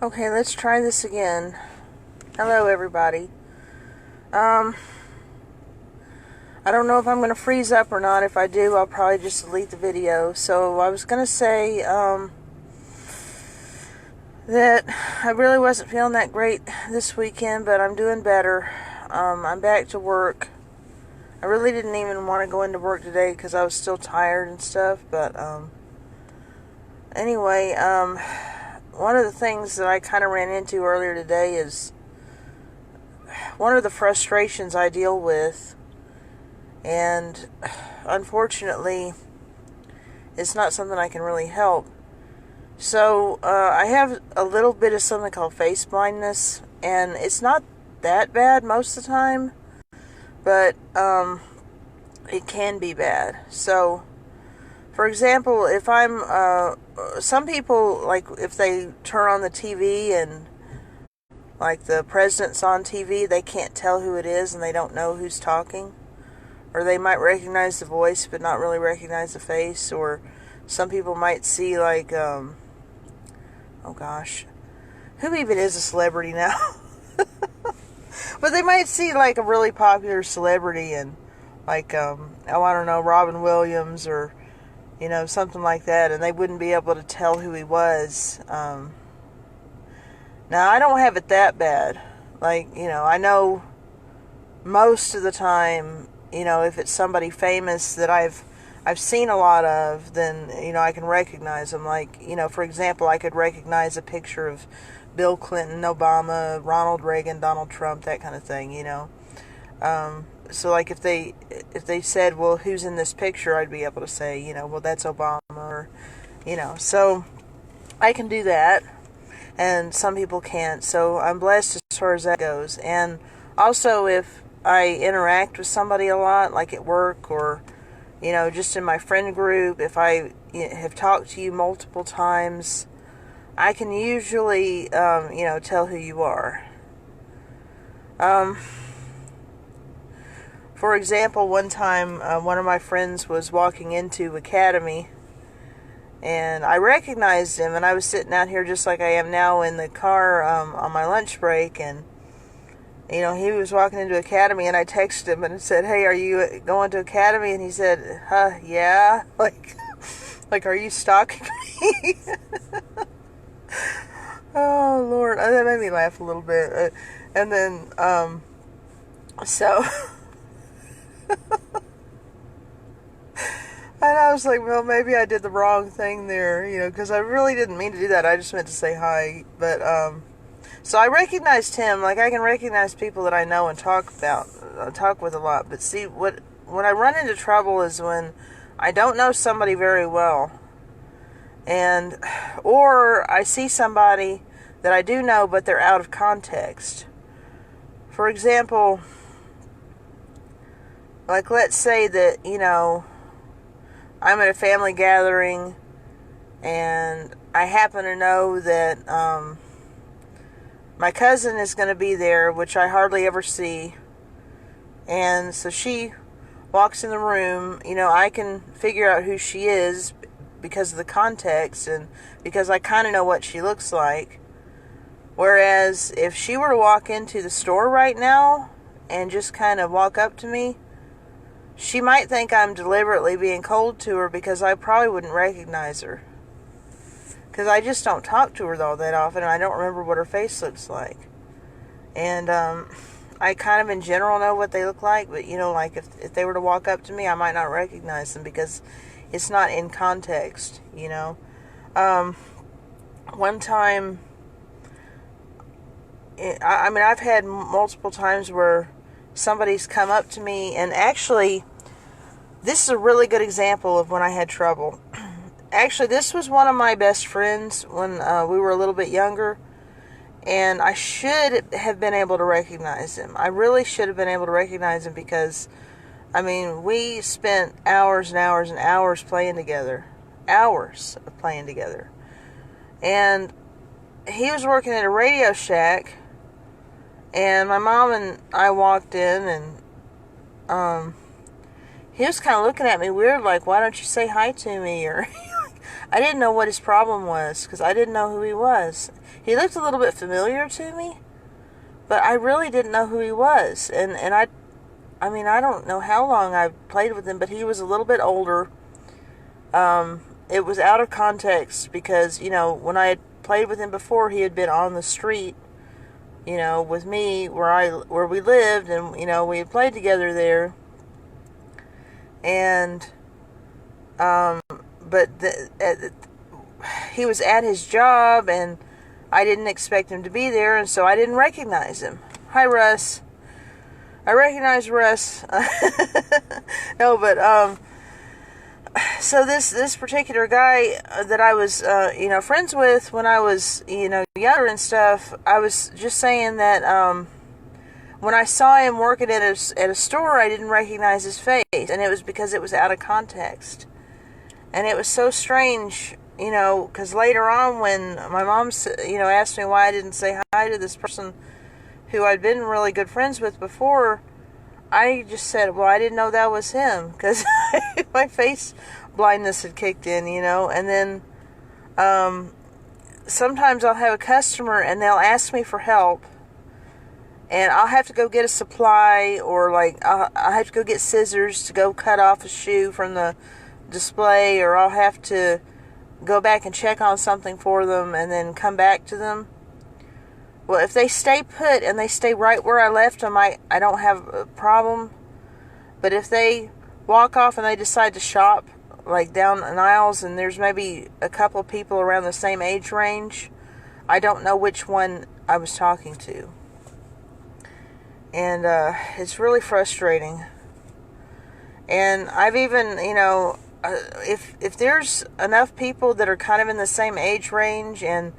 Okay, let's try this again. Hello, everybody. I don't know if I'm going to freeze up or not. If I do, I'll probably just delete the video. So I was going to say that I really wasn't feeling that great this weekend, but I'm doing better. I'm back to work. I really didn't even want to go into work today because I was still tired and stuff, but anyway, one of the things that I kind of ran into earlier today is one of the frustrations I deal with, and unfortunately, it's not something I can really help. So, I have a little bit of something called face blindness, and it's not that bad most of the time, but it can be bad. So, for example, if I'm, some people, like, if they turn on the TV and, like, the president's on TV, they can't tell who it is and they don't know who's talking. Or they might recognize the voice but not really recognize the face. Or some people might see, like, oh gosh, who even is a celebrity now? But they might see, like, a really popular celebrity and, like, I don't know, Robin Williams or, something like that, and they wouldn't be able to tell who he was. Now, I don't have it that bad. Like, I know most of the time, if it's somebody famous that I've seen a lot of, then, I can recognize them. Like, for example, I could recognize a picture of Bill Clinton, Obama, Ronald Reagan, Donald Trump, that kind of thing, So, like, if they said, well, who's in this picture, I'd be able to say, well, that's Obama, or, so I can do that, and some people can't, so I'm blessed as far as that goes. And also, if I interact with somebody a lot, like at work, or, just in my friend group, if I have talked to you multiple times, I can usually, tell who you are. For example, one time, one of my friends was walking into Academy, and I recognized him, and I was sitting out here just like I am now in the car on my lunch break, and, he was walking into Academy, and I texted him and said, hey, are you going to Academy? And he said, yeah, like, are you stalking me? Oh, Lord, that made me laugh a little bit, and then, so... And I was like, well, maybe I did the wrong thing there, because I really didn't mean to do that. I just meant to say hi. But, so I recognized him. Like, I can recognize people that I know and talk with a lot. But see, when I run into trouble is when I don't know somebody very well. Or I see somebody that I do know, but they're out of context. For example, like, let's say that, I'm at a family gathering, and I happen to know that my cousin is going to be there, which I hardly ever see, and so she walks in the room. I can figure out who she is because of the context, and because I kind of know what she looks like. Whereas if she were to walk into the store right now and just kind of walk up to me, she might think I'm deliberately being cold to her, because I probably wouldn't recognize her. Because I just don't talk to her all that often, and I don't remember what her face looks like. And I kind of in general know what they look like, but, like if they were to walk up to me, I might not recognize them because it's not in context, One time, I've had multiple times where somebody's come up to me, and actually, this is a really good example of when I had trouble. Actually, this was one of my best friends when we were a little bit younger, and I should have been able to recognize him. I really should have been able to recognize him because, we spent hours and hours and hours playing together. Hours of playing together. And he was working at a Radio Shack, and my mom and I walked in, and he was kind of looking at me weird, like, why don't you say hi to me? Or I didn't know what his problem was because I didn't know who he was. He looked a little bit familiar to me, but I really didn't know who he was. And I mean, I don't know how long I played with him, but he was a little bit older. It was out of context because, when I had played with him before, he had been on the street, with me where we lived, and, we had played together there. And, but he was at his job, and I didn't expect him to be there, and so I didn't recognize him. Hi, Russ. I recognize Russ. No, but, so this particular guy that I was, friends with when I was, younger and stuff, I was just saying that, when I saw him working at a store, I didn't recognize his face, and it was because it was out of context. And it was so strange, because later on when my mom, asked me why I didn't say hi to this person who I'd been really good friends with before, I just said, well, I didn't know that was him, because my face blindness had kicked in, and then sometimes I'll have a customer and they'll ask me for help, and I'll have to go get a supply, or I'll have to go get scissors to go cut off a shoe from the display, or I'll have to go back and check on something for them and then come back to them. Well, if they stay put and they stay right where I left them, I don't have a problem. But if they walk off and they decide to shop, down in aisles, and there's maybe a couple of people around the same age range, I don't know which one I was talking to. And it's really frustrating. And I've even, if there's enough people that are kind of in the same age range and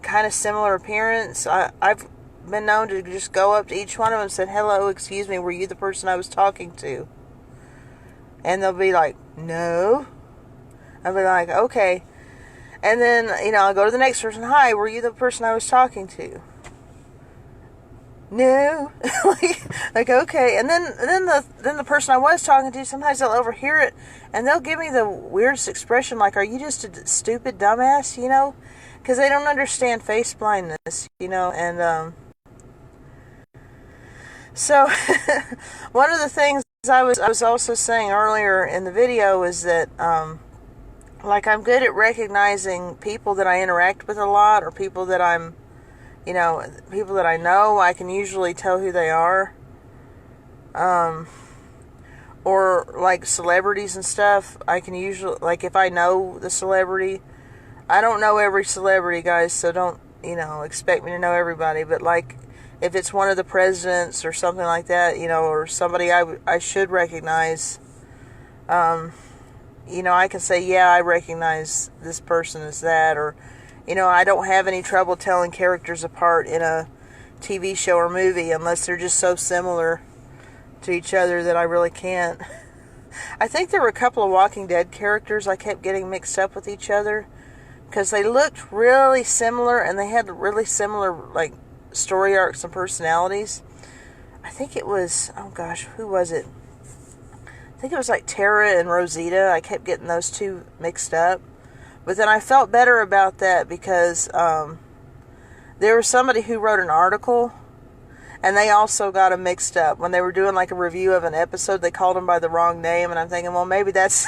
kind of similar appearance, I've been known to just go up to each one of them and say, hello, excuse me, were you the person I was talking to? And they'll be like, no. I'll be like, okay. And then, I'll go to the next person, hi, were you the person I was talking to? No. like okay. And then the person I was talking to, sometimes they'll overhear it and they'll give me the weirdest expression, like, are you just a stupid dumbass, because they don't understand face blindness, and so one of the things I was also saying earlier in the video is that I'm good at recognizing people that I interact with a lot, or people that I'm people that I know. I can usually tell who they are. Or celebrities and stuff, I can usually, if I know the celebrity, I don't know every celebrity, guys, so don't, expect me to know everybody, but if it's one of the presidents or something like that, or somebody I should recognize, I can say, yeah, I recognize this person as that, or, I don't have any trouble telling characters apart in a TV show or movie unless they're just so similar to each other that I really can't. I think there were a couple of Walking Dead characters I kept getting mixed up with each other because they looked really similar and they had really similar story arcs and personalities. I think it was, oh gosh, who was it? I think it was Tara and Rosita. I kept getting those two mixed up. But then I felt better about that because there was somebody who wrote an article and they also got them mixed up. When they were doing a review of an episode, they called them by the wrong name, and I'm thinking, well, maybe that's,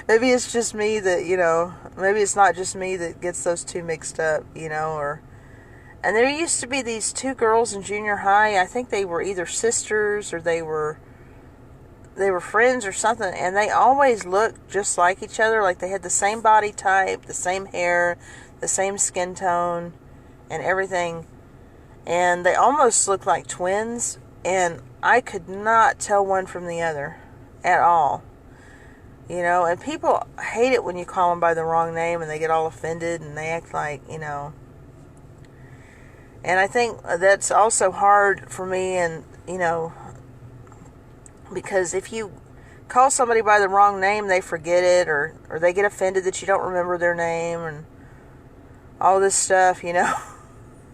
maybe it's just me that, maybe it's not just me that gets those two mixed up, or, and there used to be these two girls in junior high. I think they were either sisters or they were friends or something, and they always looked just like each other. They had the same body type, the same hair, the same skin tone, and everything. And they almost looked like twins, and I could not tell one from the other at all. And people hate it when you call them by the wrong name, and they get all offended, and they act like, And I think that's also hard for me, and, because if you call somebody by the wrong name, they forget it, or they get offended that you don't remember their name, and all this stuff,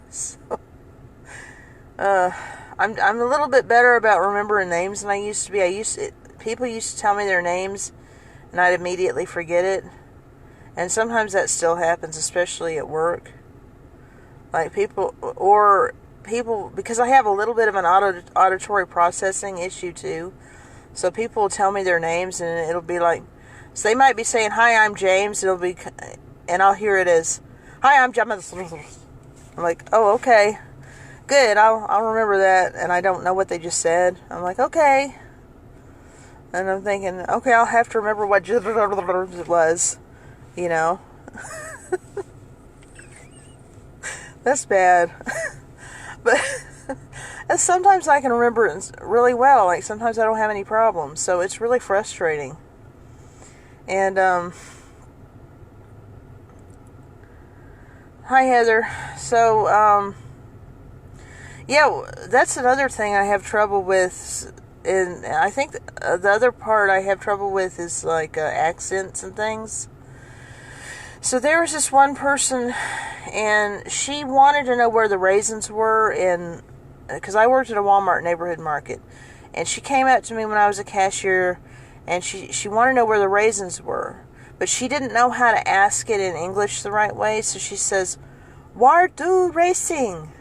So, I'm a little bit better about remembering names than I used to be. People used to tell me their names, and I'd immediately forget it. And sometimes that still happens, especially at work. Like people, because I have a little bit of an auditory processing issue too. So people will tell me their names, and it'll be like, so they might be saying, "Hi, I'm James." And I'll hear it as, "Hi, I'm James." I'm like, "Oh, okay, good. I'll remember that." And I don't know what they just said. I'm like, "Okay." And I'm thinking, "Okay, I'll have to remember what it was." You know, that's bad. But and sometimes I can remember it really well. Like sometimes I don't have any problems. So it's really frustrating. And hi Heather. So yeah, that's another thing I have trouble with. And I think the other part I have trouble with is like accents and things. So there was this one person, and she wanted to know where the raisins were, and because I worked at a Walmart neighborhood market, and she came up to me when I was a cashier, and she wanted to know where the raisins were, but she didn't know how to ask it in English the right way, so she says, "Where do racing?"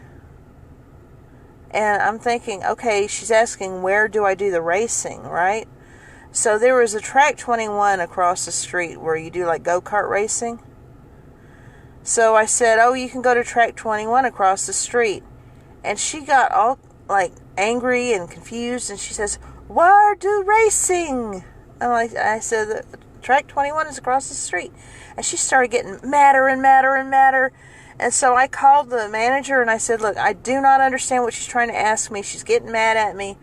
And I'm thinking, okay, she's asking, where do I do the racing, right? So there was a track 21 across the street where you do like go-kart racing. So I said, "Oh, you can go to track 21 across the street." And she got all like angry and confused, and she says, "Where do racing?" I said, "Track 21 is across the street." And she started getting madder and madder and madder. And so I called the manager and I said, "Look, I do not understand what she's trying to ask me. She's getting mad at me,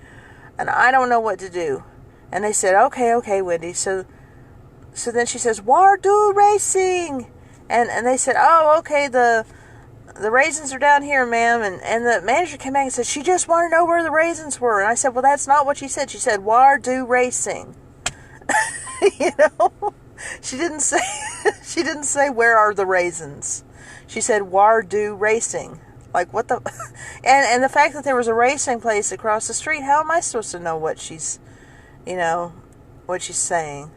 and I don't know what to do." And they said, Okay, Wendy. So then she says, "Where do racing?" And they said, "Oh, okay, the raisins are down here, ma'am." And the manager came back and said, "She just wanted to know where the raisins were." And I said, "Well, that's not what she said. She said, where do racing?" You know? She didn't say where are the raisins. She said, "Where do racing?" Like, what the... And the fact that there was a racing place across the street, how am I supposed to know what she's saying?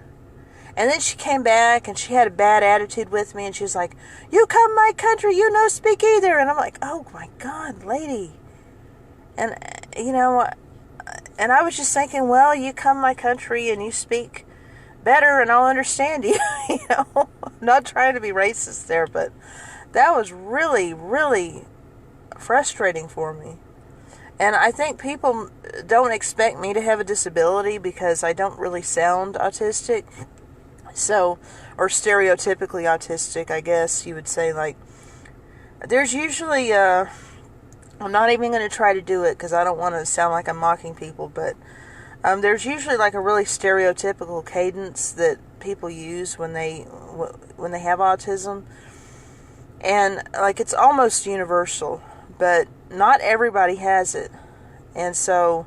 And then she came back and she had a bad attitude with me, and she was like, "You come my country, you no speak either." And I'm like, "Oh my God, lady." And, and I was just thinking, well, you come my country and you speak better and I'll understand you. I'm not trying to be racist there, but that was really, really frustrating for me. And I think people don't expect me to have a disability because I don't really sound autistic. So, or stereotypically autistic, I guess you would say. Like, there's usually, I'm not even going to try to do it because I don't want to sound like I'm mocking people, but there's usually like a really stereotypical cadence that people use when they have autism. And like it's almost universal, but not everybody has it. And so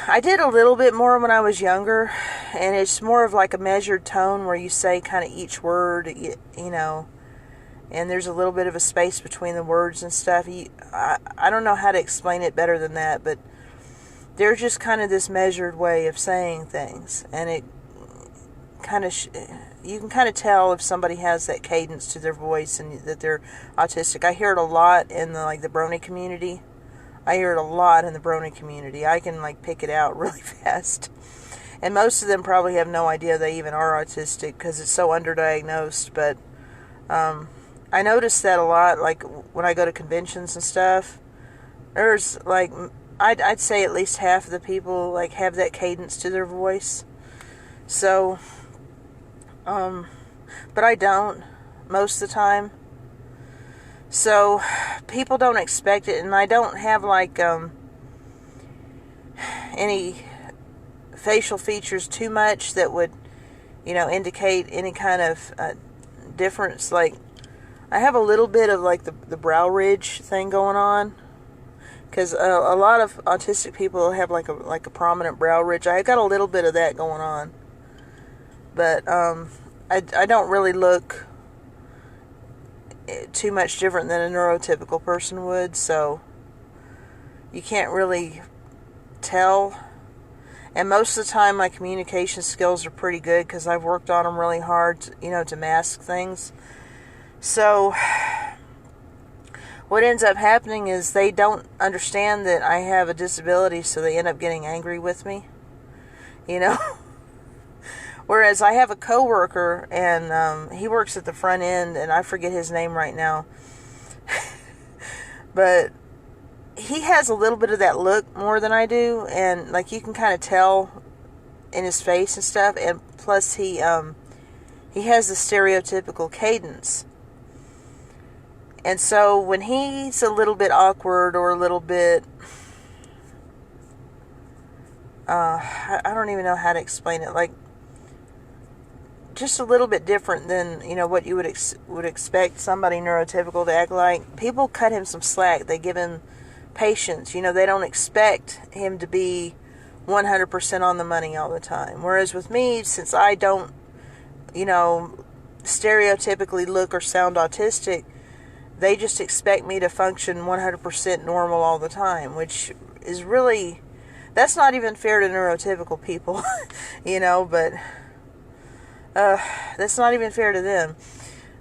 I did a little bit more when I was younger, and it's more of like a measured tone where you say kind of each word, and there's a little bit of a space between the words and stuff. I don't know how to explain it better than that, but there's just kind of this measured way of saying things, and it kind of you can kind of tell if somebody has that cadence to their voice and that they're autistic. I hear it a lot in the Brony community. I hear it a lot in the Brony community. I can pick it out really fast. And most of them probably have no idea they even are autistic because it's so underdiagnosed. But I notice that a lot, like when I go to conventions and stuff. There's I'd say at least half of the people have that cadence to their voice. So, but I don't most of the time. So people don't expect it, and I don't have any facial features too much that would indicate any kind of difference. Like I have a little bit of the brow ridge thing going on, because a lot of autistic people have like a prominent brow ridge. I got a little bit of that going on, but I don't really look too much different than a neurotypical person would, so you can't really tell. And most of the time my communication skills are pretty good because I've worked on them really hard, to mask things. So what ends up happening is they don't understand that I have a disability, so they end up getting angry with me, Whereas I have a coworker, and he works at the front end, and I forget his name right now. But he has a little bit of that look more than I do, and like you can kind of tell in his face and stuff. And plus he has the stereotypical cadence. And so when he's a little bit awkward or a little bit, I don't even know how to explain it, like just a little bit different than, what you would expect somebody neurotypical to act like, people cut him some slack. They give him patience. They don't expect him to be 100% on the money all the time. Whereas with me, since I don't, stereotypically look or sound autistic, they just expect me to function 100% normal all the time, which is really, that's not even fair to neurotypical people, but that's not even fair to them.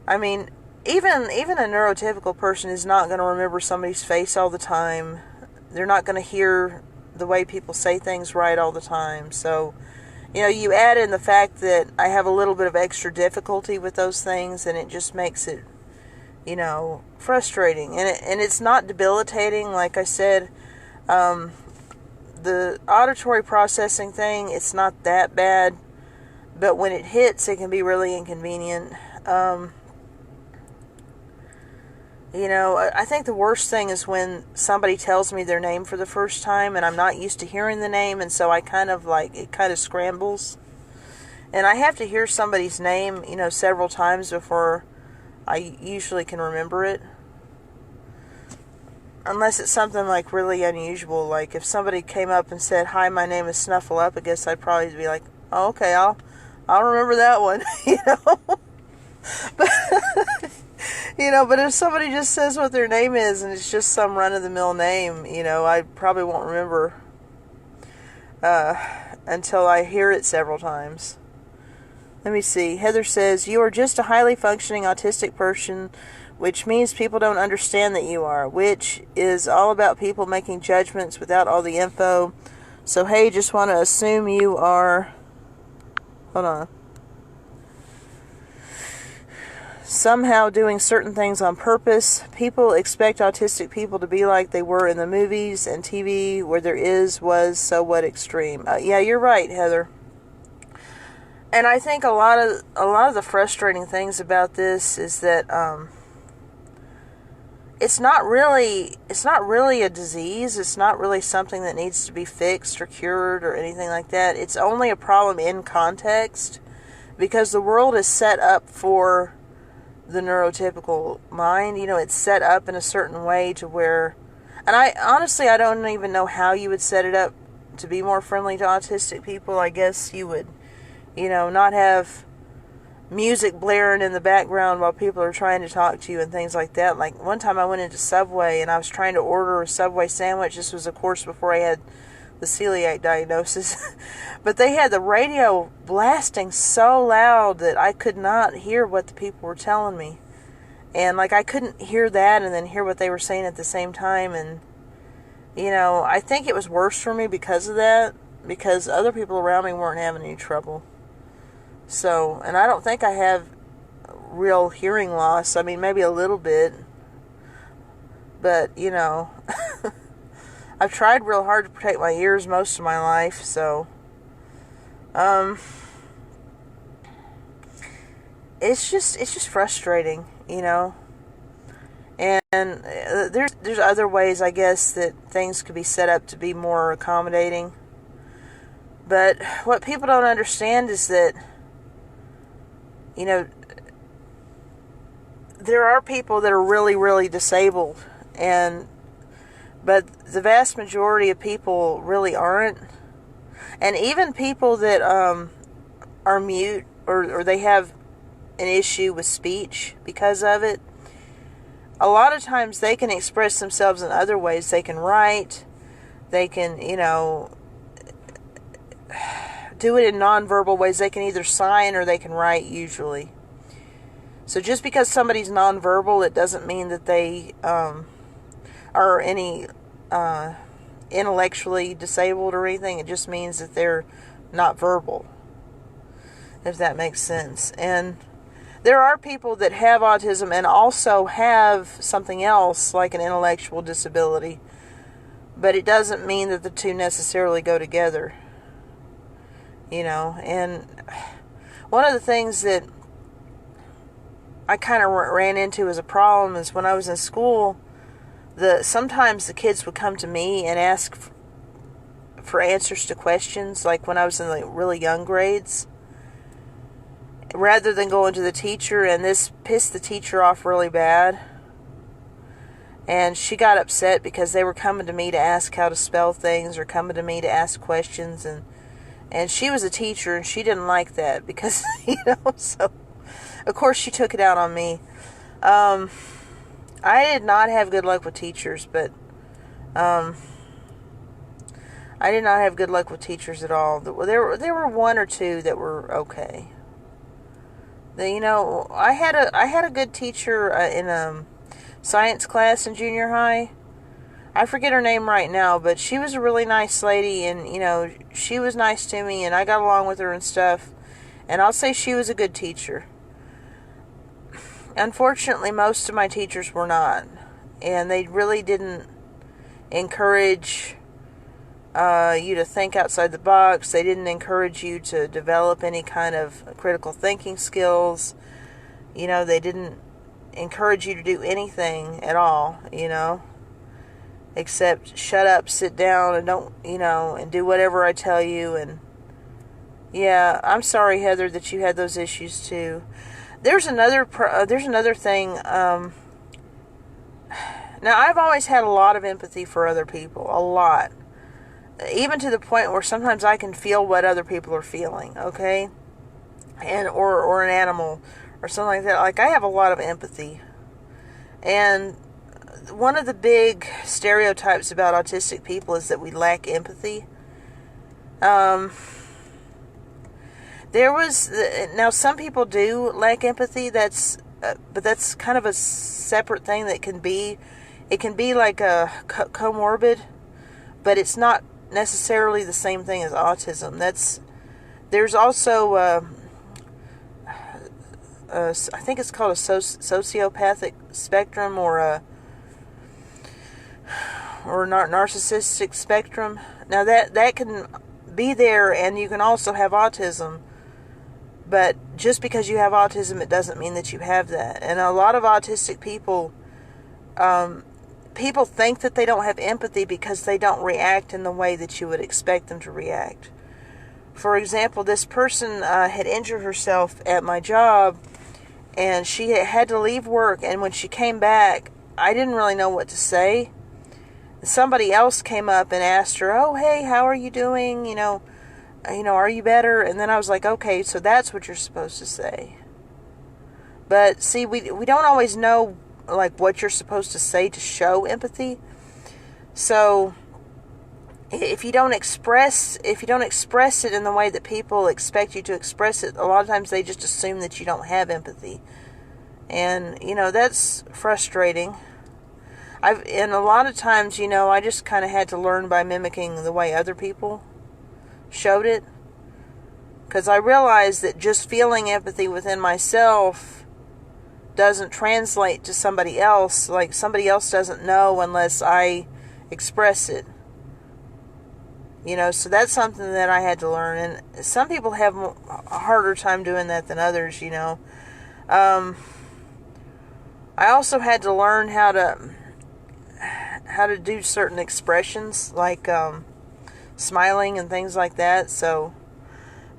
I mean, even a neurotypical person is not going to remember somebody's face all the time. They're not going to hear the way people say things right all the time. So, you add in the fact that I have a little bit of extra difficulty with those things, and it just makes it, frustrating. And it's not debilitating. Like I said, the auditory processing thing, it's not that bad. But when it hits, it can be really inconvenient. I think the worst thing is when somebody tells me their name for the first time and I'm not used to hearing the name, and so it kind of scrambles. And I have to hear somebody's name, several times before I usually can remember it. Unless it's something like really unusual, like if somebody came up and said, "Hi, my name is Snuffleup," I guess I'd probably be like, "Oh, okay, I'll remember that one," But, but if somebody just says what their name is and it's just some run-of-the-mill name, I probably won't remember until I hear it several times. Let me see. Heather says, "You are just a highly functioning autistic person, which means people don't understand that you are, which is all about people making judgments without all the info. So, hey, just want to assume you are..." Hold on. "Somehow doing certain things on purpose. People expect autistic people to be like they were in the movies and TV, where there was, so what extreme." Yeah, you're right, Heather. And I think a lot of the frustrating things about this is that it's not really a disease. It's not really something that needs to be fixed or cured or anything like that. It's only a problem in context, because the world is set up for the neurotypical mind. It's set up in a certain way to where, and I don't even know how you would set it up to be more friendly to autistic people. I guess you would, not have music blaring in the background while people are trying to talk to you and things like that. Like one time I went into Subway and I was trying to order a Subway sandwich. This was, of course, before I had the celiac diagnosis. But they had the radio blasting so loud that I could not hear what the people were telling me. And I couldn't hear that and then hear what they were saying at the same time. And, I think it was worse for me because of that, because other people around me weren't having any trouble. So, and I don't think I have real hearing loss. I mean, maybe a little bit. But, I've tried real hard to protect my ears most of my life, so it's just frustrating, And there's other ways, I guess, that things could be set up to be more accommodating. But what people don't understand is that, there are people that are really, really disabled, but the vast majority of people really aren't. And even people that are mute or they have an issue with speech because of it, a lot of times they can express themselves in other ways. They can write, they can, do it in nonverbal ways. They can either sign or they can write, usually. So just because somebody's nonverbal, it doesn't mean that they are any intellectually disabled or anything. It just means that they're not verbal, if that makes sense. And there are people that have autism and also have something else, like an intellectual disability, but it doesn't mean that the two necessarily go together. And one of the things that I kind of ran into as a problem is when I was in school, sometimes the kids would come to me and ask for answers to questions, like when I was in the really young grades, rather than going to the teacher, and this pissed the teacher off really bad. And she got upset because they were coming to me to ask how to spell things or coming to me to ask questions, and she was a teacher and she didn't like that because, so of course she took it out on me. I did not have good luck with teachers, but I did not have good luck with teachers at all. There were one or two that were okay. I had a good teacher in science class in junior high. I forget her name right now, but she was a really nice lady, and she was nice to me, and I got along with her and stuff. And I'll say she was a good teacher. Unfortunately, most of my teachers were not, and they really didn't encourage you to think outside the box. They didn't encourage you to develop any kind of critical thinking skills. They didn't encourage you to do anything at all, except shut up, sit down, and don't, and do whatever I tell you. And yeah, I'm sorry, Heather, that you had those issues too. There's another thing. Now, I've always had a lot of empathy for other people, a lot. Even to the point where sometimes I can feel what other people are feeling, okay? Or an animal or something like that. Like, I have a lot of empathy. And one of the big stereotypes about autistic people is that we lack empathy. Now some people do lack empathy. But that's kind of a separate thing it can be like a comorbid, but it's not necessarily the same thing as autism. There's also I think it's called a sociopathic spectrum or narcissistic spectrum. Now that can be there, and you can also have autism. But just because you have autism, it doesn't mean that you have that. And a lot of autistic people, people think that they don't have empathy because they don't react in the way that you would expect them to react. For example, this person had injured herself at my job, and she had to leave work. And when she came back, I didn't really know what to say. Somebody else came up and asked her, "Oh, hey, how are you doing? Are you better?" And then I was like, okay, so that's what you're supposed to say. But see, we don't always know like what you're supposed to say to show empathy. So if you don't express it in the way that people expect you to express it, a lot of times they just assume that you don't have empathy. And that's frustrating. And a lot of times, I just kind of had to learn by mimicking the way other people showed it, because I realized that just feeling empathy within myself doesn't translate to somebody else. Like, somebody else doesn't know unless I express it, so that's something that I had to learn. And some people have a harder time doing that than others. I also had to learn how to do certain expressions, like smiling and things like that.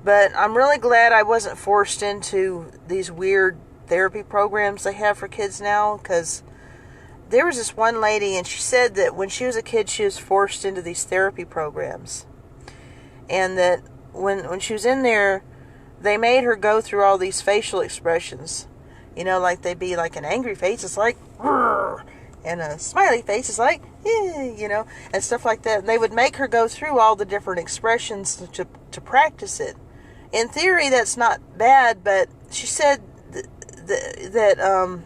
But I'm really glad I wasn't forced into these weird therapy programs they have for kids now, because there was this one lady, and she said that when she was a kid, she was forced into these therapy programs, and that when she was in there, they made her go through all these facial expressions, like they'd be like an angry face, it's like, "Rrr," And a smiley face is like, yeah, and stuff like that. And they would make her go through all the different expressions to practice it. In theory, that's not bad, but she said that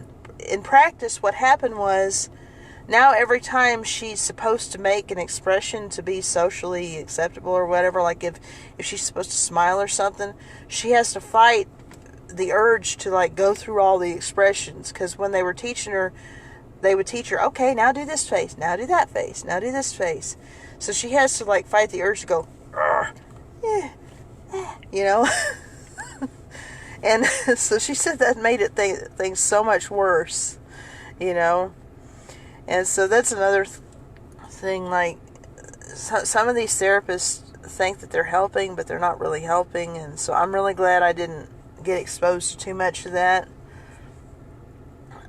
in practice, what happened was, now every time she's supposed to make an expression to be socially acceptable or whatever, like if she's supposed to smile or something, she has to fight the urge to like go through all the expressions, because when they were teaching her, they would teach her, okay, now do this face, now do that face, now do this face. So she has to like fight the urge to go, yeah, and so she said that made it things so much worse, and so that's another thing, like some of these therapists think that they're helping, but they're not really helping, and so I'm really glad I didn't get exposed to too much of that.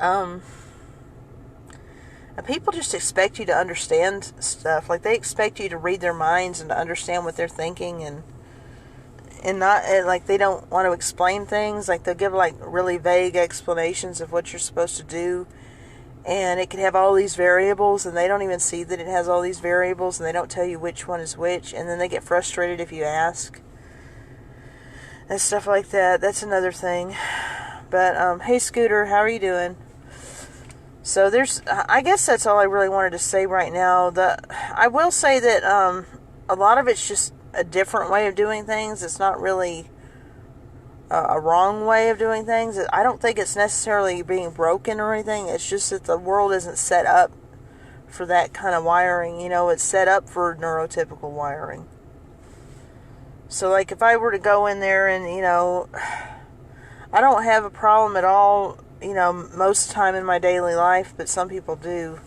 And people just expect you to understand stuff. Like, they expect you to read their minds and to understand what they're thinking, and not, like, they don't want to explain things. Like, they'll give, like, really vague explanations of what you're supposed to do, and it could have all these variables, and they don't even see that it has all these variables, and they don't tell you which one is which, and then they get frustrated if you ask, and stuff like that. That's another thing. But, hey, Scooter, how are you doing? So I guess that's all I really wanted to say right now. I will say that a lot of it's just a different way of doing things. It's not really a wrong way of doing things. I don't think it's necessarily being broken or anything. It's just that the world isn't set up for that kind of wiring. It's set up for neurotypical wiring. So, like, if I were to go in there and, I don't have a problem at all, most of the time in my daily life, but some people do.